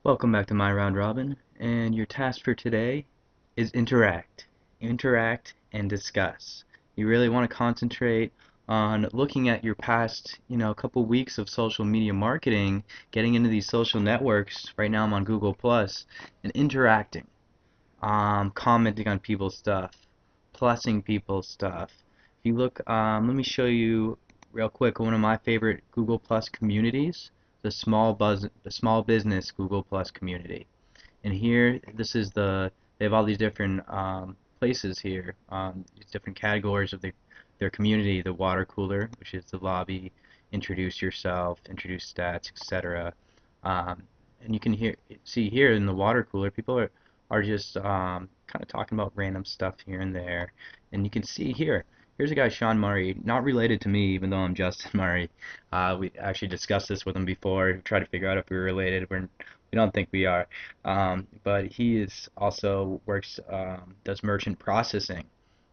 Welcome back to My Round Robin, and your task for today is interact. Interact and discuss. You really want to concentrate on looking at your past, couple weeks of social media marketing, getting into these social networks. Right now I'm on Google Plus, and interacting, commenting on people's stuff, plussing people's stuff. If you look, let me show you real quick one of my favorite Google Plus communities, the small business Google Plus community. And here, they have all these different places here, these different categories of their community. The water cooler, which is the lobby, introduce yourself, introduce stats, etc. Um, and you can see here in the water cooler, people are just kind of talking about random stuff here and there. And you can see here's a guy, Sean Murray, not related to me, even though I'm Justin Murray. We actually discussed this with him before, tried to figure out if we were related. We don't think we are. But he is also does merchant processing,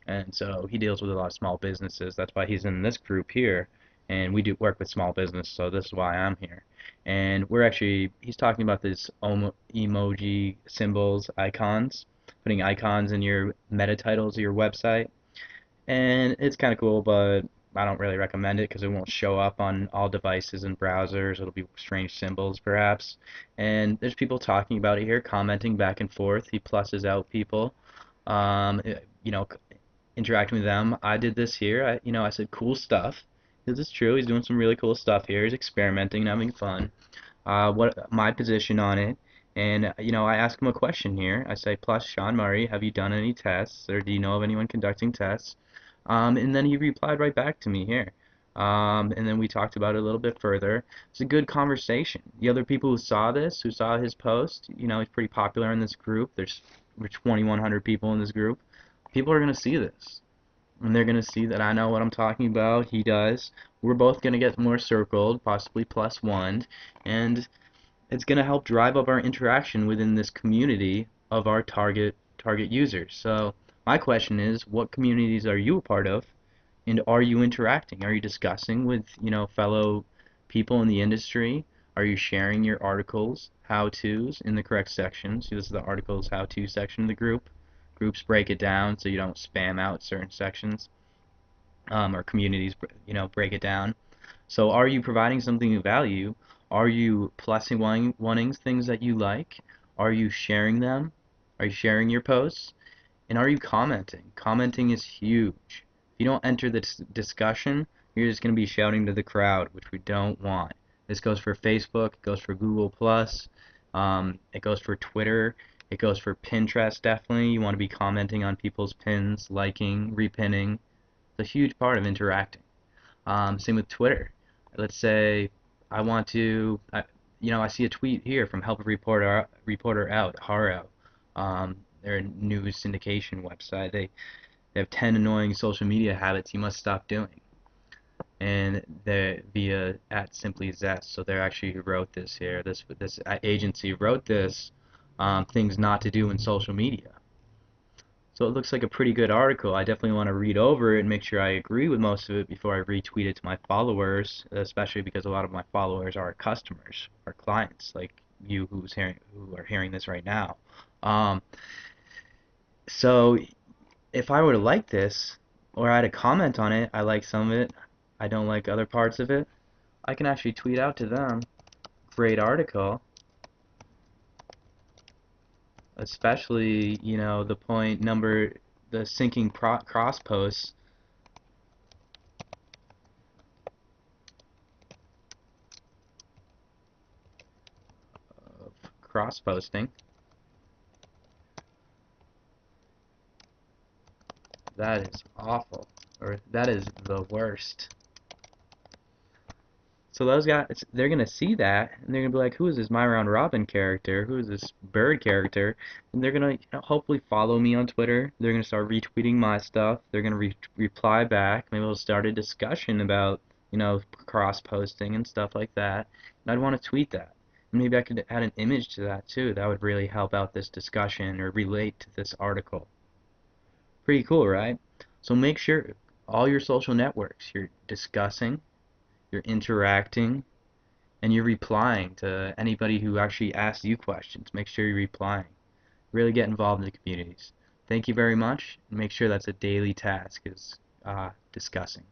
and so he deals with a lot of small businesses. That's why he's in this group here, and we do work with small business, so this is why I'm here. And he's talking about this emoji symbols, icons, putting icons in your meta titles of your website, and it's kind of cool, but I don't really recommend it because it won't show up on all devices and browsers. It'll be strange symbols, perhaps. And there's people talking about it here, commenting back and forth. He pluses out people, you know, interacting with them. I did this here. I said cool stuff. This is true. He's doing some really cool stuff here. He's experimenting and having fun. What my position on it, and I ask him a question here. I say, plus Sean Murray, have you done any tests, or do you know of anyone conducting tests? And then he replied right back to me here. And then we talked about it a little bit further. It's a good conversation. The other people who saw his post, he's pretty popular in this group. There's 2,100 people in this group. People are going to see this, and they're going to see that I know what I'm talking about. He does. We're both going to get more circled, possibly plus one, and it's going to help drive up our interaction within this community of our target users. So my question is, what communities are you a part of, and are you interacting? Are you discussing with fellow people in the industry? Are you sharing your articles, how-tos in the correct sections? See, this is the articles how-to section of the group. Groups break it down so you don't spam out certain sections, or communities, break it down. So are you providing something of value? Are you plussing wanting things that you like? Are you sharing them? Are you sharing your posts? And are you commenting? Commenting is huge. If you don't enter the discussion, you're just going to be shouting to the crowd, which we don't want. This goes for Facebook, it goes for Google Plus, it goes for Twitter, it goes for Pinterest. Definitely, you want to be commenting on people's pins, liking, repinning. It's a huge part of interacting. Same with Twitter. Let's say I want to, I see a tweet here from Help a Reporter Out, Haro. They're a news syndication website. They have 10 annoying social media habits you must stop doing. And they're via at Simply Zest. So they're actually who wrote this here. This agency wrote this, things not to do in social media. So it looks like a pretty good article. I definitely want to read over it and make sure I agree with most of it before I retweet it to my followers, especially because a lot of my followers are customers, are clients, like you who are hearing this right now. Um, so if I were to like this, or I had a comment on it, I like some of it, I don't like other parts of it, I can actually tweet out to them, great article, especially, the point number, the syncing cross posts of cross posting. That is awful, or that is the worst. So those guys, they're gonna see that, and they're gonna be like, "Who is this My Round Robin character? Who is this bird character?" And they're gonna, hopefully follow me on Twitter. They're gonna start retweeting my stuff. They're gonna reply back. Maybe we'll start a discussion about, cross posting and stuff like that. And I'd want to tweet that. And maybe I could add an image to that too. That would really help out this discussion or relate to this article. Pretty cool, right? So make sure all your social networks, you're discussing, you're interacting, and you're replying to anybody who actually asks you questions. Make sure you're replying. Really get involved in the communities. Thank you very much, and make sure that's a daily task is discussing.